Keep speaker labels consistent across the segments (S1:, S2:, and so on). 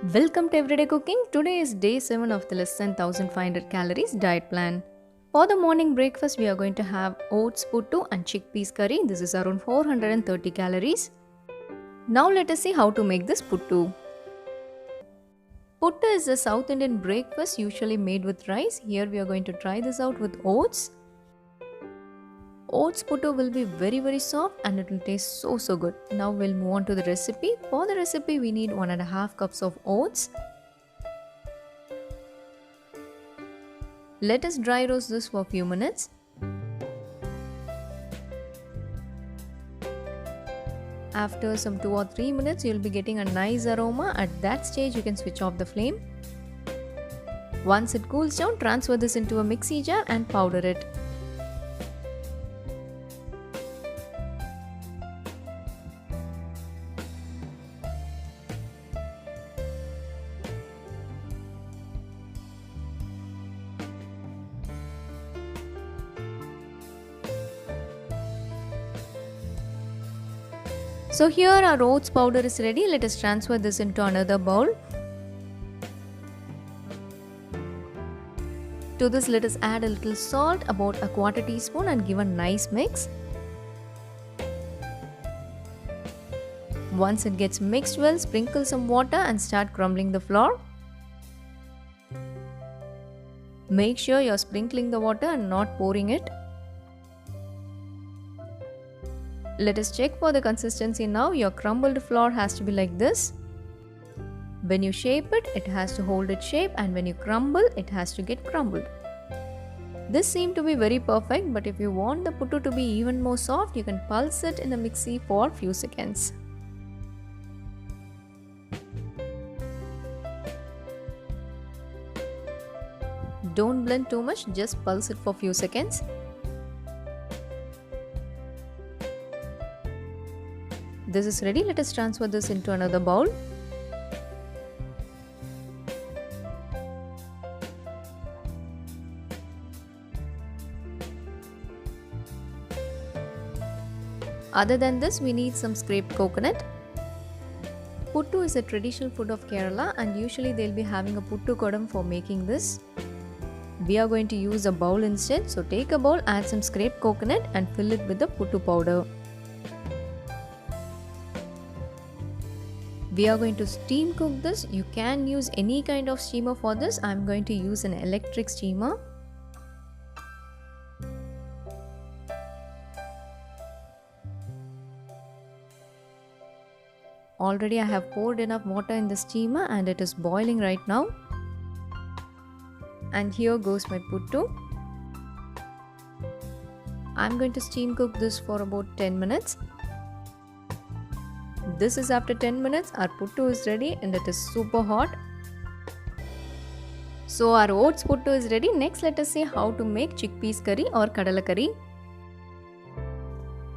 S1: Welcome to Everyday Cooking. Today is day 7 of the less than 1500 calories diet plan. For the morning breakfast, we are going to have oats puttu and chickpeas curry. This is around 430 calories. Now let us see how to make this puttu. Puttu is a South Indian breakfast usually made with rice. Here we are going to try this out with oats. Oats puttu will be very soft and it will taste so good. Now we'll move on to the recipe. For the recipe we need 1.5 cups of oats. Let us dry roast this for a few minutes. After some 2 or 3 minutes you will be getting a nice aroma. At that stage you can switch off the flame. Once it cools down, transfer this into a mixie jar and powder it. So here our oats powder is ready. Let us transfer this into another bowl. To this let us add a little salt, about a quarter teaspoon, and give a nice mix. Once it gets mixed well, sprinkle some water and start crumbling the flour. Make sure you are sprinkling the water and not pouring it. Let us check for the consistency now. Your crumbled flour has to be like this. When you shape it, it has to hold its shape, and when you crumble, it has to get crumbled. This seemed to be very perfect, but if you want the puttu to be even more soft, you can pulse it in the mixie for a few seconds. Don't blend too much, just pulse it for a few seconds. This is ready. Let us transfer this into another bowl. Other than this, we need some scraped coconut. Puttu is a traditional food of Kerala and usually they'll be having a puttu kodam for making this. We are going to use a bowl instead. So take a bowl, add some scraped coconut and fill it with the puttu powder. We are going to steam cook this. You can use any kind of steamer for this. I am going to use an electric steamer. Already I have poured enough water in the steamer and it is boiling right now. And here goes my puttu. I am going to steam cook this for about 10 minutes. This is after 10 minutes. Our puttu is ready and it is super hot. So our oats puttu is ready. Next let us see how to make chickpeas curry or kadala curry.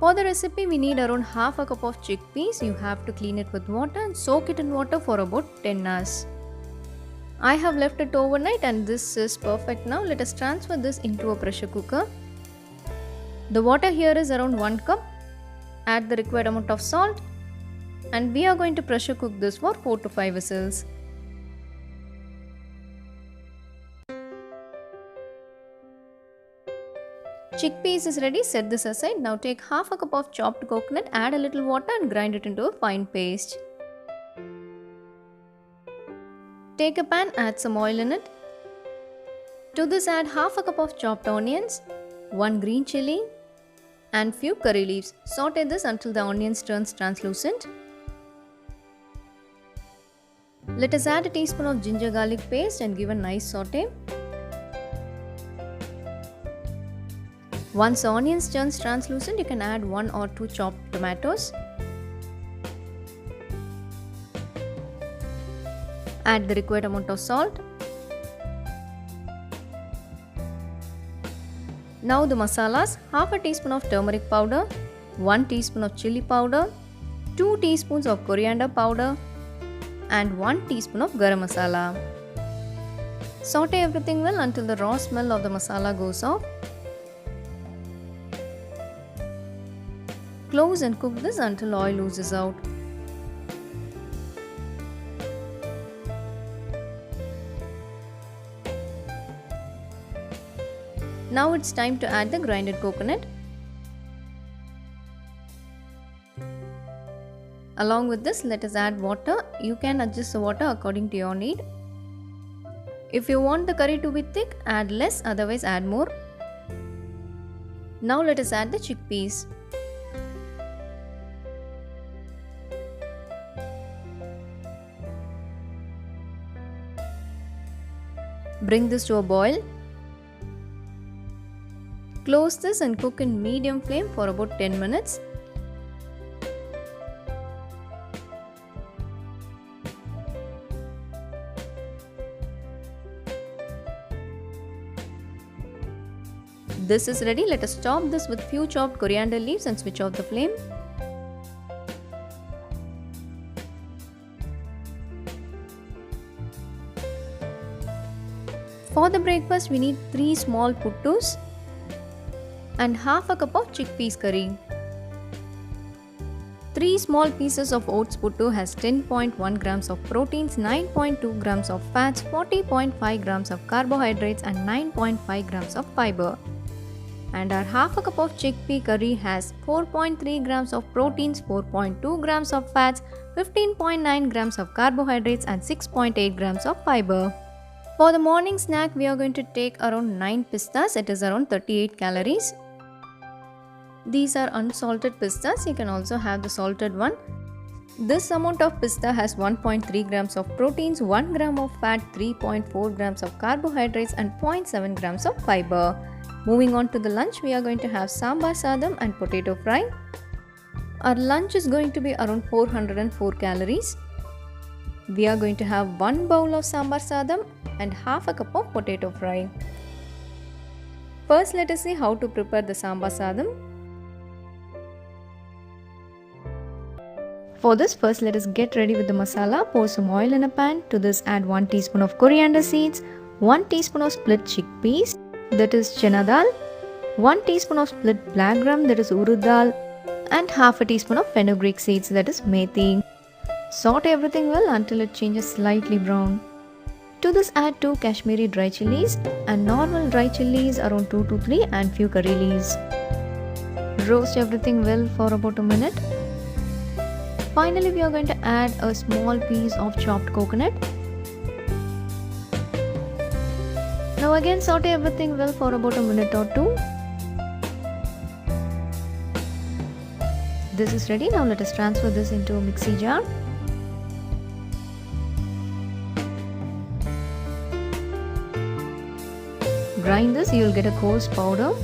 S1: For the recipe we need around half a cup of chickpeas. You have to clean it with water and soak it in water for about 10 hours. I have left it overnight and this is perfect now. Let us transfer this into a pressure cooker. The water here is around 1 cup. Add the required amount of salt. And we are going to pressure cook this for 4 to 5 whistles. Chickpeas is ready, set this aside. Now take half a cup of chopped coconut, add a little water and grind it into a fine paste. Take a pan, add some oil in it. To this add half a cup of chopped onions, 1 green chilli and few curry leaves. Saute this until the onions turns translucent. Let us add a teaspoon of ginger garlic paste and give a nice saute. Once the onions turns translucent, you can add 1 or 2 chopped tomatoes. Add the required amount of salt. Now the masalas, half a teaspoon of turmeric powder, 1 teaspoon of chili powder, 2 teaspoons of coriander powder, and 1 teaspoon of garam masala. Saute everything well until the raw smell of the masala goes off. Close and cook this until oil oozes out. Now it's time to add the grinded coconut. Along with this, let us add water. You can adjust the water according to your need. If you want the curry to be thick, add less, otherwise add more. Now let us add the chickpeas. Bring this to a boil. Close this and cook in medium flame for about 10 minutes. This is ready. Let us top this with few chopped coriander leaves and switch off the flame. For the breakfast, we need 3 small puttus and half a cup of chickpeas curry. 3 small pieces of oats puttu has 10.1 grams of proteins, 9.2 grams of fats, 40.5 grams of carbohydrates and 9.5 grams of fiber. And our half a cup of chickpea curry has 4.3 grams of proteins, 4.2 grams of fats, 15.9 grams of carbohydrates and 6.8 grams of fiber. For the morning snack, we are going to take around 9 pistas. It is around 38 calories. These are unsalted pistas. You can also have the salted one. This amount of pista has 1.3 grams of proteins, 1 gram of fat, 3.4 grams of carbohydrates and 0.7 grams of fiber. Moving on to the lunch, we are going to have sambar sadam and potato fry. Our lunch is going to be around 404 calories. We are going to have 1 bowl of sambar sadam and half a cup of potato fry. First, let us see how to prepare the sambar sadam. For this, first let us get ready with the masala. Pour some oil in a pan. To this, add 1 teaspoon of coriander seeds, 1 teaspoon of split chickpeas, that is chana dal, 1 teaspoon of split black gram, that is urud dal, and half a teaspoon of fenugreek seeds, that is methi. Saute everything well until it changes slightly brown. To this, add 2 Kashmiri dry chilies and normal dry chilies around 2 to 3 and few curry leaves. Roast everything well for about a minute. Finally, we are going to add a small piece of chopped coconut. Now again saute everything well for about a minute or 2. This is ready. Now let us transfer this into a mixie jar. Grind this, you will get a coarse powder.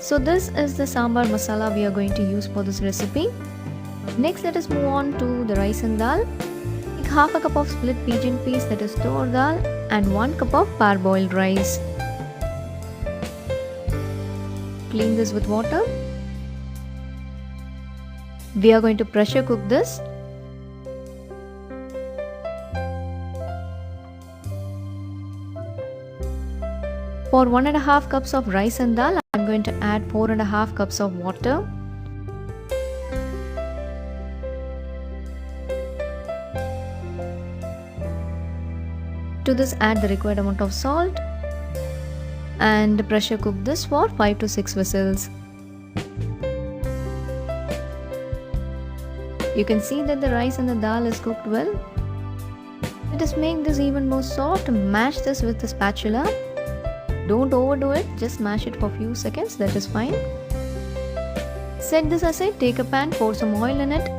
S1: So this is the sambar masala we are going to use for this recipe. Next, let us move on to the rice and dal. Take half a cup of split pigeon peas, that is tur dal, and 1 cup of parboiled rice. Clean this with water. We are going to pressure cook this. For 1.5 cups of rice and dal, I am going to add 4.5 cups of water. To this, add the required amount of salt and pressure cook this for 5 to 6 whistles. You can see that the rice and the dal is cooked well. Let us make this even more soft. Mash this with the spatula. Don't overdo it, just mash it for a few seconds, that is fine. Set this aside, take a pan, pour some oil in it.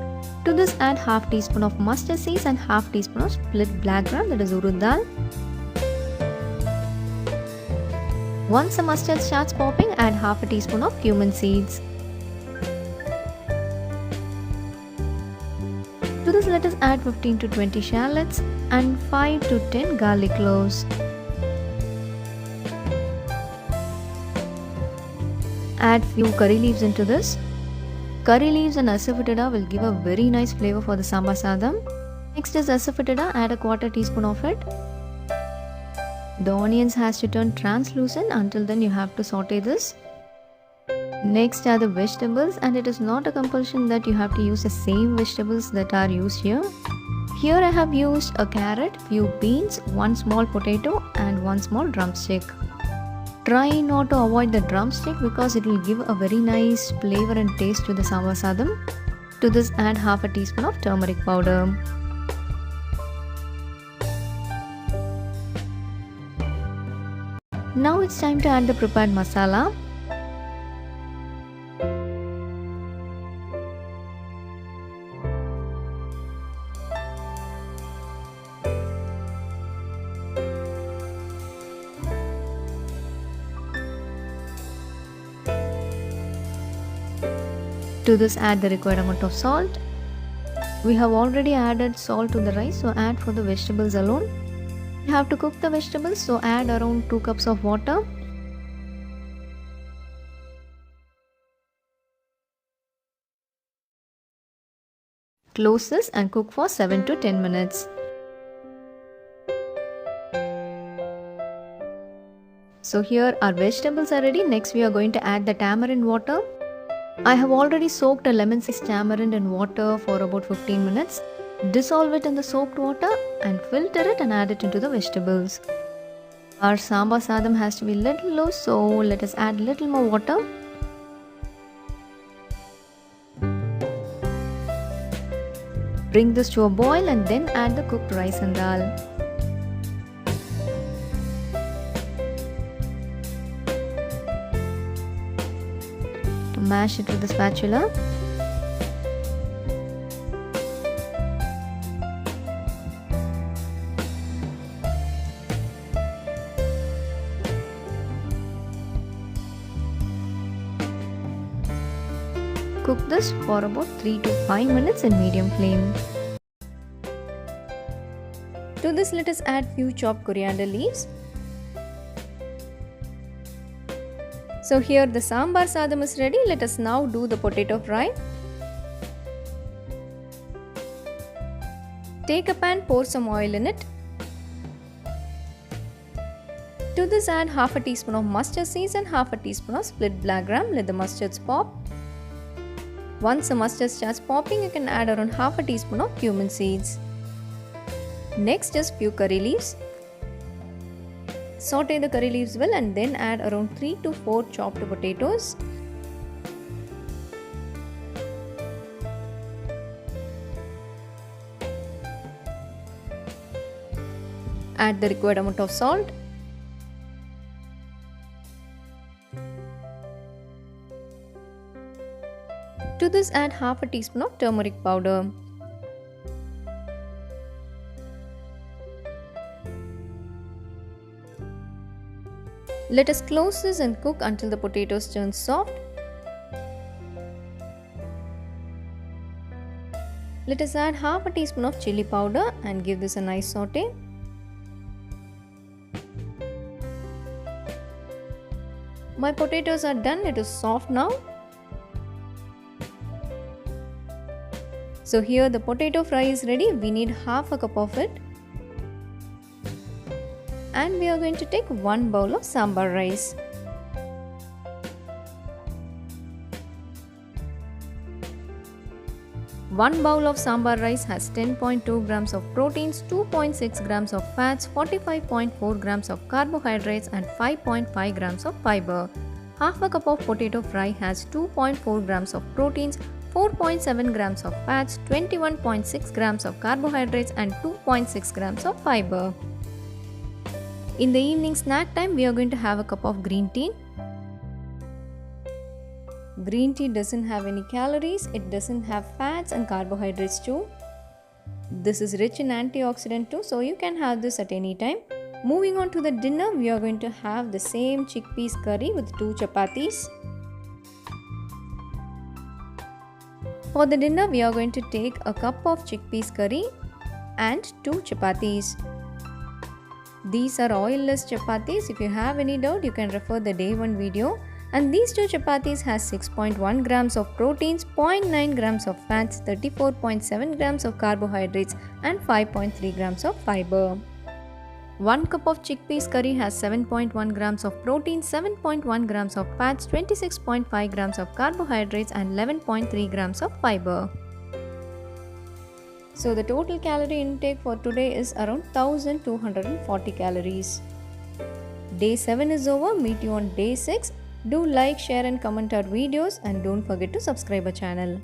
S1: To this, add half teaspoon of mustard seeds and half teaspoon of split black gram, that is urud dal. Once the mustard starts popping, add half a teaspoon of cumin seeds. To this, let us add 15 to 20 shallots and 5 to 10 garlic cloves. Add few curry leaves into this. Curry leaves and asafoetida will give a very nice flavor for the sambar sadam. Next is asafoetida, add a quarter teaspoon of it. The onions has to turn translucent, until then you have to saute this. Next are the vegetables, and it is not a compulsion that you have to use the same vegetables that are used here. Here I have used a carrot, few beans, one small potato and one small drumstick. Try not to avoid the drumstick because it will give a very nice flavor and taste to the sambar sadam. To this add half a teaspoon of turmeric powder. Now it's time to add the prepared masala. To this add the required amount of salt. We have already added salt to the rice, so add for the vegetables alone. You have to cook the vegetables, so add around 2 cups of water. Close this and cook for 7 to 10 minutes. So here our vegetables are ready. Next we are going to add the tamarind water. I have already soaked a lemon-sized tamarind in water for about 15 minutes. Dissolve it in the soaked water and filter it and add it into the vegetables. Our sambar sadam has to be little low, so let us add little more water. Bring this to a boil and then add the cooked rice and dal. Mash it with the spatula. Cook this for about 3 to 5 minutes in medium flame. To this, let us add few chopped coriander leaves. So here the sambar sadam is ready. Let us now do the potato fry. Take a pan, pour some oil in it. To this add half a teaspoon of mustard seeds and half a teaspoon of split black gram. Let the mustards pop. Once the mustard starts popping, you can add around half a teaspoon of cumin seeds. Next is few curry leaves. Saute the curry leaves well and then add around 3 to 4 chopped potatoes. Add the required amount of salt. To this add half a teaspoon of turmeric powder. Let us close this and cook until the potatoes turn soft. Let us add half a teaspoon of chili powder and give this a nice saute. My potatoes are done, it is soft now. So here the potato fry is ready. We need half a cup of it. And we are going to take 1 bowl of sambar rice. One bowl of sambar rice has 10.2 grams of proteins, 2.6 grams of fats, 45.4 grams of carbohydrates and 5.5 grams of fiber. Half a cup of potato fry has 2.4 grams of proteins, 4.7 grams of fats, 21.6 grams of carbohydrates and 2.6 grams of fiber. In the evening snack time, we are going to have a cup of green tea. Green tea doesn't have any calories, it doesn't have fats and carbohydrates too. This is rich in antioxidant too, so you can have this at any time. Moving on to the dinner, we are going to have the same chickpeas curry with 2 chapatis. For the dinner, we are going to take a cup of chickpeas curry and 2 chapatis. These are oilless chapatis. If you have any doubt, you can refer the day 1 video. And these 2 chapatis has 6.1 grams of proteins, 0.9 grams of fats, 34.7 grams of carbohydrates and 5.3 grams of fiber. 1 cup of chickpeas curry has 7.1 grams of protein, 7.1 grams of fats, 26.5 grams of carbohydrates and 11.3 grams of fiber. So the total calorie intake for today is around 1240 calories. Day 7 is over. Meet you on day 6. Do like, share and comment our videos and don't forget to subscribe our channel.